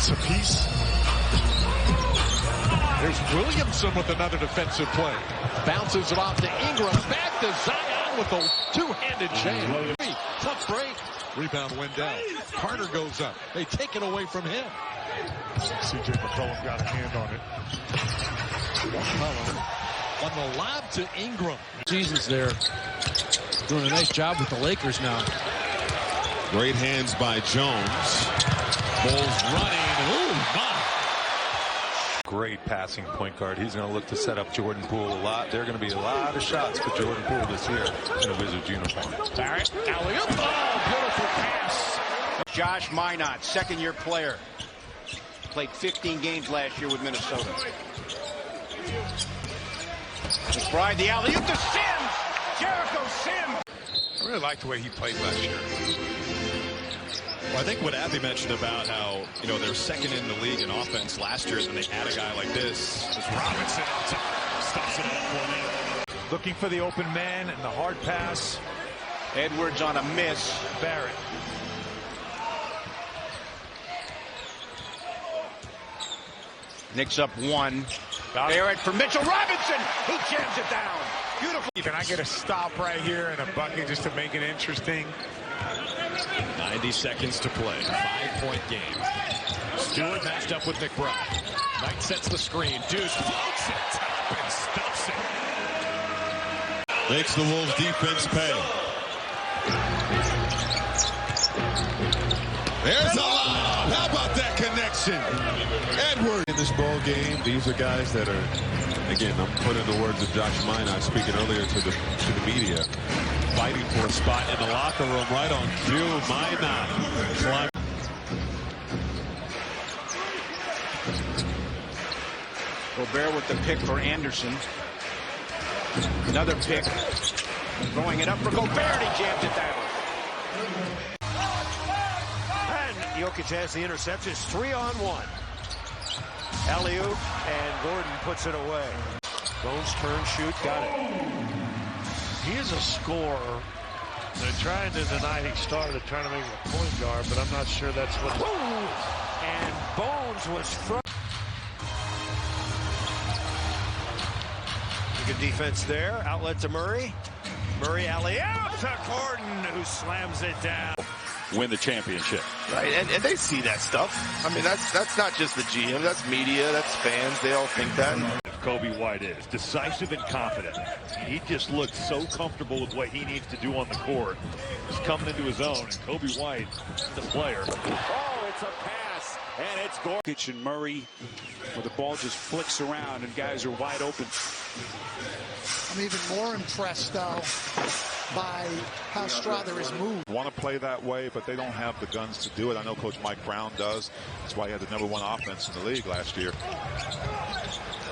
points apiece. There's Williamson with another defensive play. Bounces it off to Ingram. Back to Zion with a two-handed jam. Tough break. Rebound went down. Carter goes up. They take it away from him. C.J. McCollum got a hand on it. McCollum on the lob to Ingram. Season's there. Doing a nice job with the Lakers now. Great hands by Jones. Bulls running. Ooh, my. Great passing point guard. He's going to look to set up Jordan Poole a lot. There are going to be a lot of shots for Jordan Poole this year in a Wizards uniform. Barrett, alley-oop. Oh, beautiful pass. Josh Minot, second-year player. Played 15 games last year with Minnesota. McBride, the alley-oop to Sims. Jericho Sims. I really liked the way he played last year. Well, I think what Abby mentioned about how, you know, they're second in the league in offense last year, and they add a guy like this. It's Robinson on top. Stuffs it up for me. Looking for the open man and the hard pass. Edwards on a miss. Barrett. Knicks up one. Barrett for Mitchell Robinson. He jams it down. Beautiful. Can I get a stop right here and a bucket just to make it interesting? 90 seconds to play. 5-point game. Stewart matched up with McBride. Knight sets the screen. Deuce floats it top and stuffs it. Makes the Wolves defense pay. There's a lob. How about that connection? Edwards. In this ball game, these are guys that are, again, I'm putting the words of Josh Minot speaking earlier to the media, fighting for a spot in the locker room right on cue. Minot. Gobert with the pick for Anderson. Another pick. Throwing it up for Gobert. He jams it down. And Jokic has the interception. It's 3-on-1. Alley-oop, and Gordon puts it away. Bones turn, shoot, got it. He is a scorer. They're trying to deny he started, trying to make him a point guard, but I'm not sure that's what. And Bones was front. Good defense there. Outlet to Murray. Murray alley-oop to Gordon, who slams it down. Win the championship. Right, and they see that stuff. I mean, that's not just the GM, that's media, that's fans. They all think that. Kobe White is decisive and confident. He just looks so comfortable with what he needs to do on the court. He's coming into his own, and Kobe White, the player. Oh, it's a pass, and it's Gordon. And Murray, where the ball just flicks around and guys are wide open. I'm even more impressed, though, by how Strother is moved. Want to play that way, but they don't have the guns to do it. I know Coach Mike Brown does. That's why he had the #1 offense in the league last year.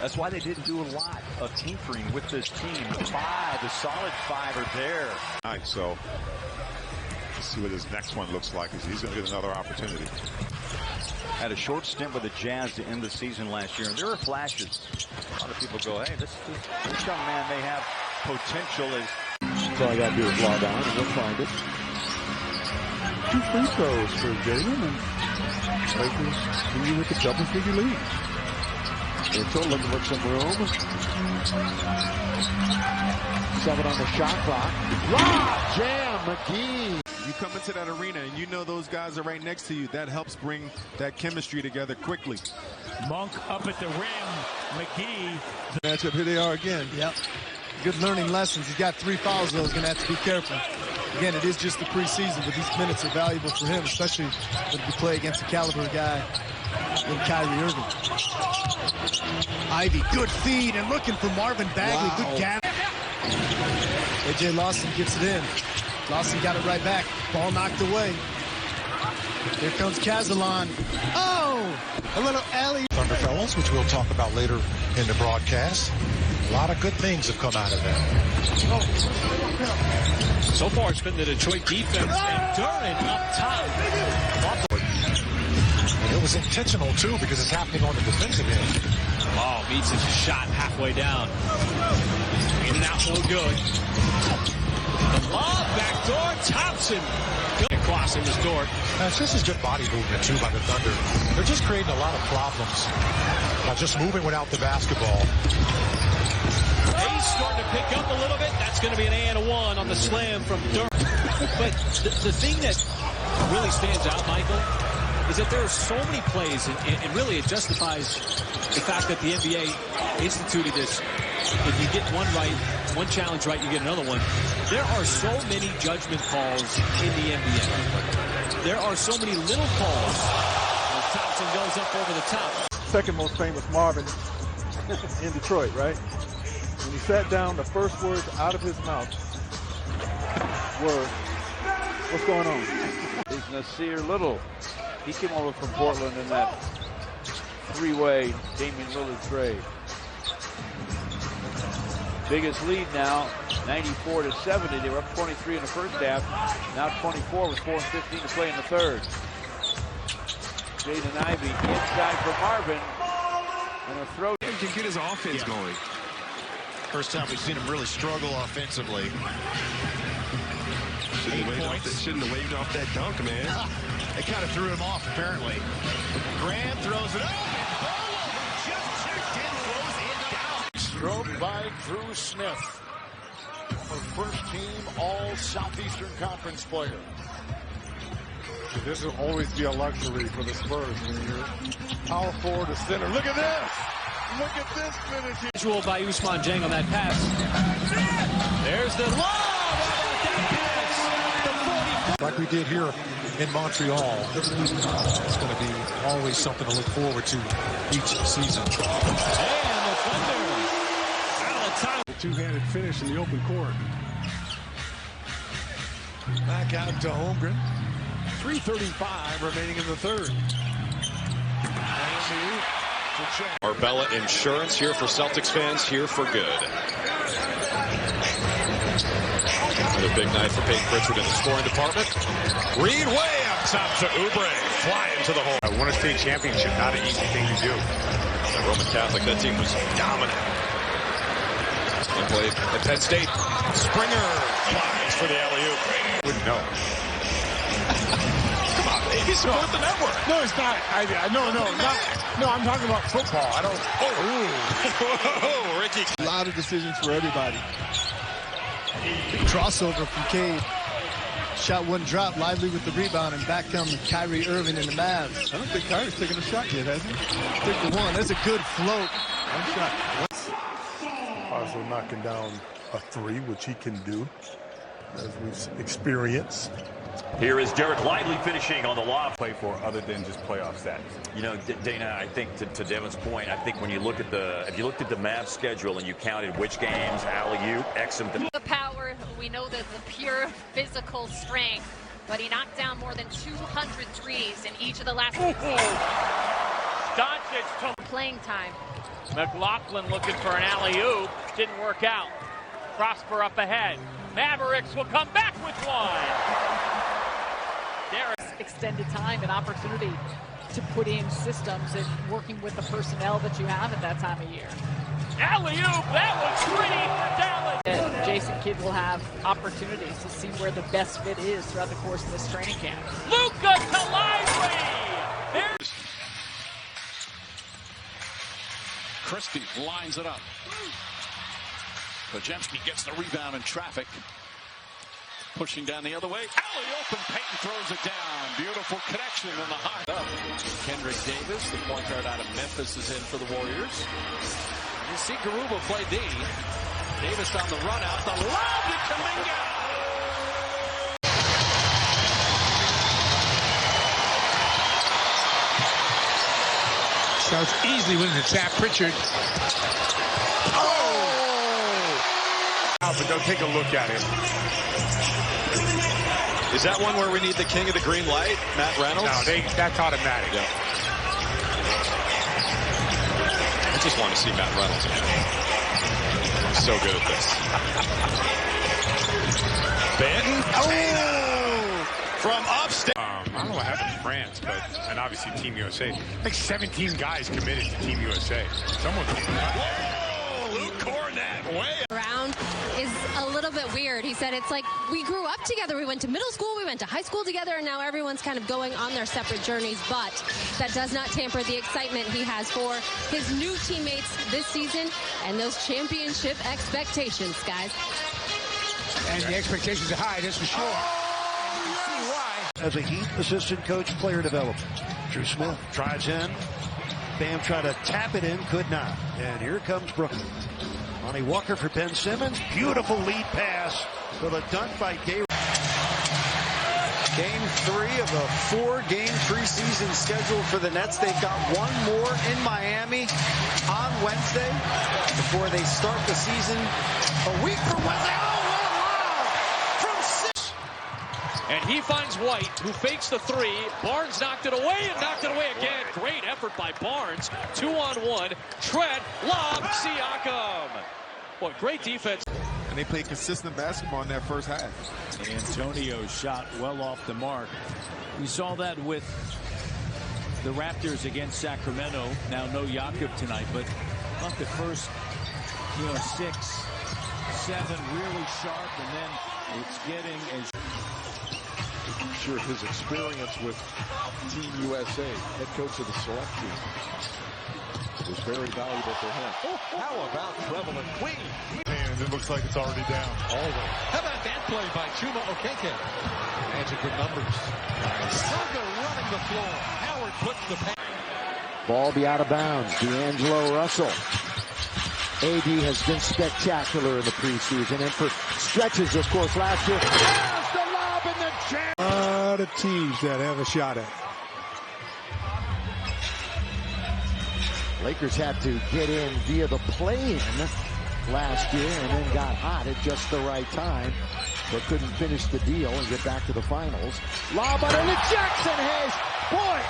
That's why they didn't do a lot of tinkering with this team. The solid five are there. All right, so let's see what his next one looks like. He's going to get another opportunity. Had a short stint with the Jazz to end the season last year, and there are flashes. A lot of people go, hey, this young man may have potential. That's all I got to do is log on, and we'll find it. 2 free throws for Jalen, and Lakers continue with the double-figure lead. Mitchell looking for some room. 7 on the shot clock. Lob jam, McGee. You come into that arena and you know those guys are right next to you. That helps bring that chemistry together quickly. Monk up at the rim. McGee. Matchup, here they are again. Yep. Good learning lessons. He's got 3 fouls, though. He's going to have to be careful. Again, it is just the preseason, but these minutes are valuable for him, especially when you play against a caliber guy in Kyrie Irving. Ivy, good feed, and looking for Marvin Bagley. Wow. Good gap. A.J. Lawson gets it in. Lawson got it right back. Ball knocked away. Here comes Cazelan. Oh! A little alley. Thunder Fellows, which we'll talk about later in the broadcast. A lot of good things have come out of that. So far, it's been the Detroit defense, and Durant up top. And it was intentional, too, because it's happening on the defensive end. Oh, meets his shot halfway down. In and out, no good. The lob, backdoor, Thompson. crossing this door. This is good body movement, too, by the Thunder. They're just creating a lot of problems by just moving without the basketball. He's starting to pick up a little bit. That's going to be an and-1 on the slam from Dirk. But the thing that really stands out, Michael, is that there are so many plays, and really it justifies the fact that the NBA instituted this. If you get one right, one challenge right, you get another one. There are so many judgment calls in the NBA. There are so many little calls when Thompson goes up over the top. Second most famous Marvin in Detroit, right? When he sat down, the first words out of his mouth were, "What's going on?" Is Nasir Little. He came over from Portland in that three-way Damian Lillard trade. Biggest lead now, 94-70. They were up 23 in the first half. Now 24 with 4:15 to play in the third. Jaden Ivey inside for Marvin. And a throw. He can get his offense going. First time we've seen him really struggle offensively. Shouldn't have waved off that dunk, man. They kind of threw him off, apparently. Graham throws it up. Just checked in, throws it down. Stroke by Drew Smith, former first-team All-Southeastern Conference player. This will always be a luxury for the Spurs when you're power forward to center. Look at this! Look at this finish. Visual by Ousmane Dieng on that pass. There's the Like we did here in Montreal. It's going to be always something to look forward to each season. And the Thunder out of time. Two-handed finish in the open court. Back out to Holmgren. 3:35 remaining in the third. Arbella Insurance here for Celtics fans, here for good. Another big night for Peyton Pritchard in the scoring department. Reed way up top to Oubre, flying to the hole. Won a state championship, not an easy thing to do. Roman Catholic, that team was dominant. They played at Penn State. Springer flies for the alley-oop. Wouldn't know. Come on, baby, support the network. No, it's not. No, I'm talking about football. I don't. Oh, Ricky. A lot of decisions for everybody. Crossover from Cade. Shot wouldn't drop. Lively with the rebound, and back comes Kyrie Irving in the Mavs. I don't think Kyrie's taking a shot yet, has he? Take the one. That's a good float. One shot. Also knocking down a three, which he can do, as we've experienced. Here is Derek Lively finishing on the lob. Play for other than just playoff status. You know, Dana, I think to Devin's point, I think when you look at if you looked at the Mavs schedule and you counted which games, alley-oop, The power, we know the pure physical strength, but he knocked down more than 200 threes in each of the last playing time. McLaughlin looking for an alley-oop. Didn't work out. Prosper up ahead. Mavericks will come back with one. Extended time and opportunity to put in systems and working with the personnel that you have at that time of year. Alley-oop, that was pretty for Dallas. And Jason Kidd will have opportunities to see where the best fit is throughout the course of this training camp. Luka to Lively. There's Christie lines it up. Podziemski gets the rebound in traffic. Pushing down the other way. Alley-oop, and Peyton throws it down. Beautiful connection in the high. Kendrick Davis, the point guard out of Memphis, is in for the Warriors. You see Garuba play D. Davis on the run out. The lob to Kuminga. Starts easily winning the tap. Pritchard. But don't take a look at it. Is that one where we need the king of the green light, Matt Reynolds? No, that's automatic. Yeah. I just want to see Matt Reynolds again. He's so good at this. Benton. Oh! From upstate. I don't know what happened to France, and obviously Team USA. Like 17 guys committed to Team USA. Someone. Whoa! Luke Cornett way. Round is a little bit weird. weird. He said it's like we grew up together. We went to middle school, we went to high school together, and now everyone's kind of going on their separate journeys. But that does not tamper the excitement he has for his new teammates this season and those championship expectations, guys. And the expectations are high, that's for sure. And you see why. As a Heat assistant coach, player development. Drew Smith drives in. Bam tried to tap it in, could not. And here comes Brooklyn. Lonnie Walker for Ben Simmons. Beautiful lead pass for the dunk by Gay. Game 3 of a 4-game preseason schedule for the Nets. They've got one more in Miami on Wednesday before they start the season a week from Wednesday. Oh, what a lob from 6. And he finds White, who fakes the 3. Barnes knocked it away and knocked it away again. Great effort by Barnes. 2-on-1. Trent, lob, Siakam. Boy, great defense. And they played consistent basketball in that first half. Antonio's shot well off the mark. We saw that with the Raptors against Sacramento. Now no Jakob tonight, but up the first, 6, 7 really sharp, and then it's getting as... I'm sure his experience with Team USA, head coach of the select team, was very valuable for him. How about Cleveland Queen? And it looks like it's already down. Always. How about that play by Chuma Okeke? Magic with numbers. Saga running the floor. Howard puts the pass. Ball be out of bounds. D'Angelo Russell. AD has been spectacular in the preseason and for stretches, of course, last year. There's the lob in the jam. A lot of teams that have a shot at. Lakers had to get in via the play-in last year and then got hot at just the right time, but couldn't finish the deal and get back to the finals. Lob on it, Jackson Hayes. Boy!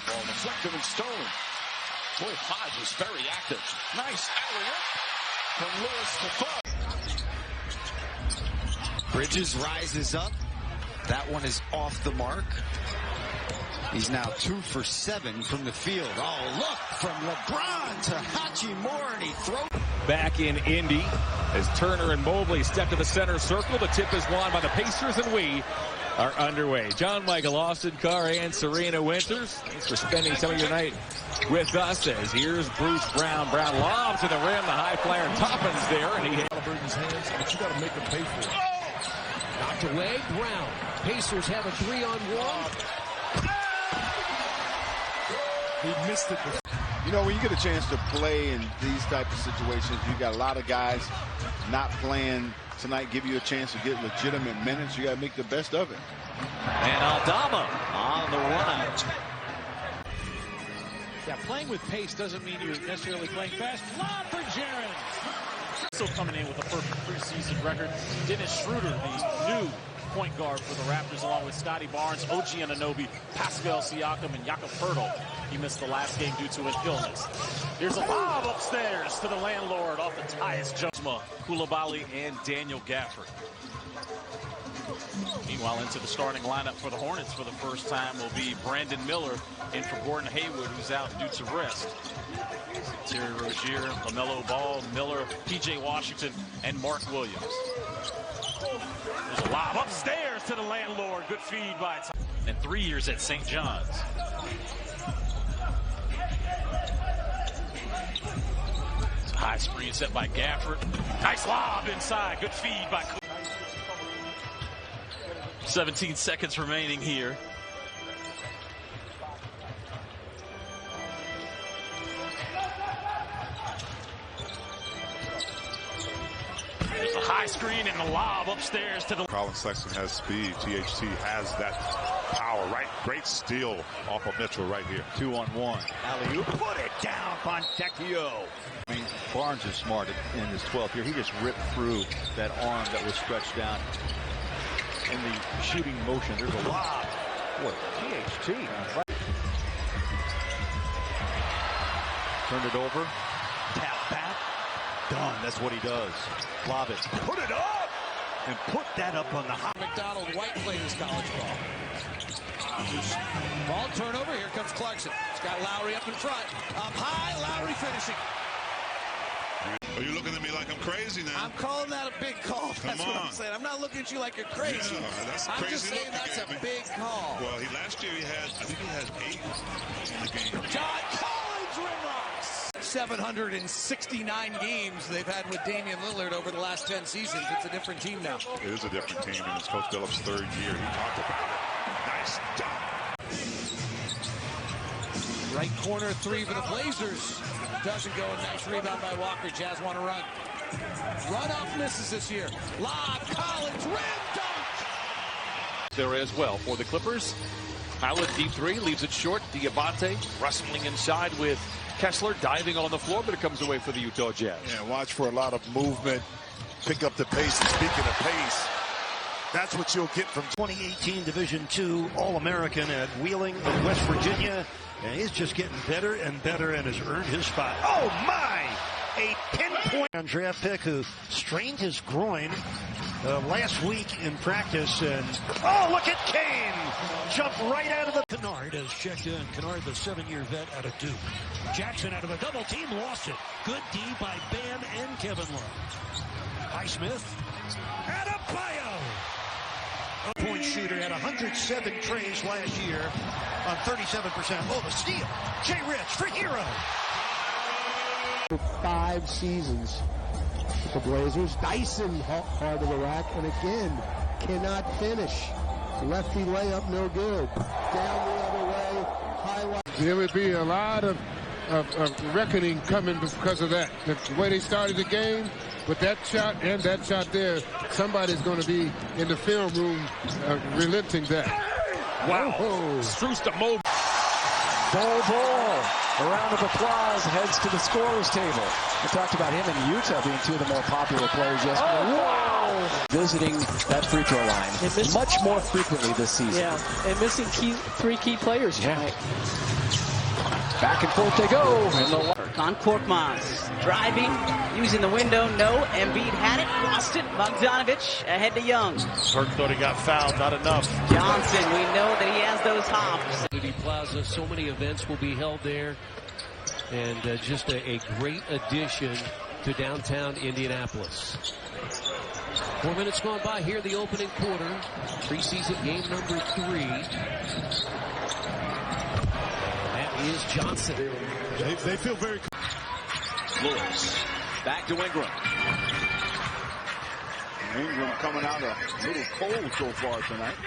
Ball deflected and stolen. Boy, Hodge is very active. Nice alley-oop from Lewis to Bud. Bridges rises up. That one is off the mark. He's now 2 for 7 from the field. Oh, look, from LeBron to Hachimura, and he throws. Back in Indy as Turner and Mobley step to the center circle. The tip is won by the Pacers, and we are underway. John Michael, Austin Carr, and Serena Winters, thanks for spending some of your night with us. As here's Bruce Brown. Brown lob to the rim. The high flyer and Toppins there, and he hit Halliburton's hands, but you got to make him pay for it. Knocked away. Brown. Pacers have a 3-on-1. He missed it. When you get a chance to play in these types of situations, you got a lot of guys not playing tonight, give you a chance to get legitimate minutes. You got to make the best of it. And Aldama on the run out. Yeah, playing with pace doesn't mean you're necessarily playing fast. Lob for Jaren. Also coming in with a perfect preseason record, Dennis Schroeder, the new point guard for the Raptors, along with Scotty Barnes, OG Anunoby, Pascal Siakam, and Jakob Poeltl. He missed the last game due to an illness. Here's a lob upstairs to the landlord off the Tyus Jones, Koulibaly, and Daniel Gafford. Meanwhile, into the starting lineup for the Hornets for the first time will be Brandon Miller in for Gordon Hayward, who's out due to rest. Terry Rozier, LaMelo Ball, Miller, P.J. Washington, and Mark Williams. There's a lob upstairs to the landlord. Good feed by Tom. And 3 years at St. John's. It's a high screen set by Gafford. Nice lob inside. Good feed by 17 seconds remaining here. There's a high screen and the lob upstairs to the... Colin Sexton has speed. THT has that power, right? Great steal off of Mitchell right here. 2-on-1. Alley-oop, put it down, Fontecchio. I mean, Barnes is smart in his 12th year. He just ripped through that arm that was stretched down in the shooting motion. There's a lob. Boy, THT. Turn it over. Tap back. Done. That's what he does. Lob it. Put it up! And put that up on the high. McDonald White played his college ball. Ball turnover. Here comes Clarkson. He's got Lowry up in front. Up high. Lowry finishing. Are you looking at me like I'm crazy now? I'm calling that a big call. That's what I'm saying. I'm not looking at you like you're crazy. Yeah, that's a crazy. I'm just saying that's a big call. Well, last year I think he had 8 in the game. John Collins rimrocks. 769 games they've had with Damian Lillard over the last 10 seasons. It's a different team now. It is a different team, and it's Coach Phillips' 3rd year. He talked about it. Nice dunk. Right corner 3 for the Blazers. Doesn't go. A nice rebound by Walker. Jazz want to run. Run-off misses this year. Lob, Collins, rim, dunk! There as well for the Clippers. Howard, deep 3, leaves it short. Diabate wrestling inside with Kessler, diving on the floor, but it comes away for the Utah Jazz. Yeah, watch for a lot of movement. Pick up the pace. And speaking of pace, that's what you'll get from 2018 Division II All-American at Wheeling in West Virginia. And he's just getting better and better and has earned his spot. Oh, my! A pinpoint draft pick who strained his groin last week in practice. And, oh, look at Kane! Jumped right out of the... Kennard has checked in. Kennard, the 7-year vet out of Duke. Jackson out of a double team, lost it. Good D by Bam and Kevin Love. Highsmith. Adebayo! Point shooter had 107 trays last year on 37%. Oh, the steal. Jay Rich for Hero. For 5 seasons with the Blazers. Dyson hard to the rack, and again, cannot finish. Lefty layup, no good. Down the other way, highlight. There would be a lot of reckoning coming because of that. The way they started the game, with that shot and that shot there, somebody's going to be in the film room relenting that. Wow. Strus to Mobley. Ball. A round of applause heads to the scorer's table. We talked about him and Utah being 2 of the more popular players yesterday. Oh, wow. Visiting that free throw line much more frequently this season. Yeah, and missing 3 key players tonight. Back and forth they go. On Korkmaz, driving, using the window, no. Embiid had it, lost it. Bogdanovic ahead to Young. Kirk thought he got fouled, not enough. Johnson, we know that he has those hops. Plaza, so many events will be held there, and just a great addition to downtown Indianapolis. 4 minutes gone by here in the opening quarter. Preseason game number 3. Is Johnson. They feel very... Lewis. Back to Ingram. Ingram coming out a little cold so far tonight.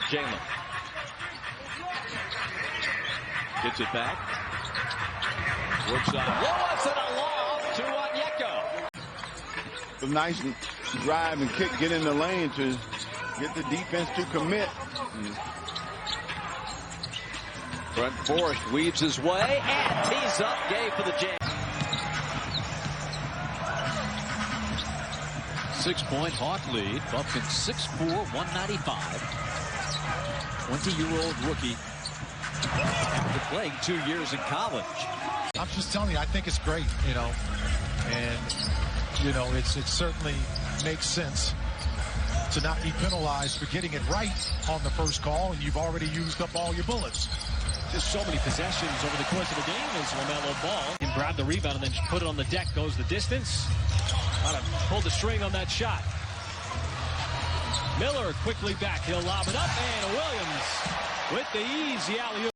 Jalen. Gets it back. Works on Lewis and a lob to Onyeka. A nice drive and kick, get in the lane to get the defense to commit. Brent Forrest weaves his way and tees up. Gay for the jam. 6-point Hawk lead. Buffkin 6'4", 195. 20-year-old rookie after playing 2 years in college. I'm just telling you, I think it's great, and it certainly makes sense to not be penalized for getting it right on the first call, and you've already used up all your bullets. Just so many possessions over the course of the game as LaMelo Ball And grab the rebound and then just put it on the deck. Goes the distance. Pulled the string on that shot. Miller quickly back. He'll lob it up, and Williams with the easy alley-oop.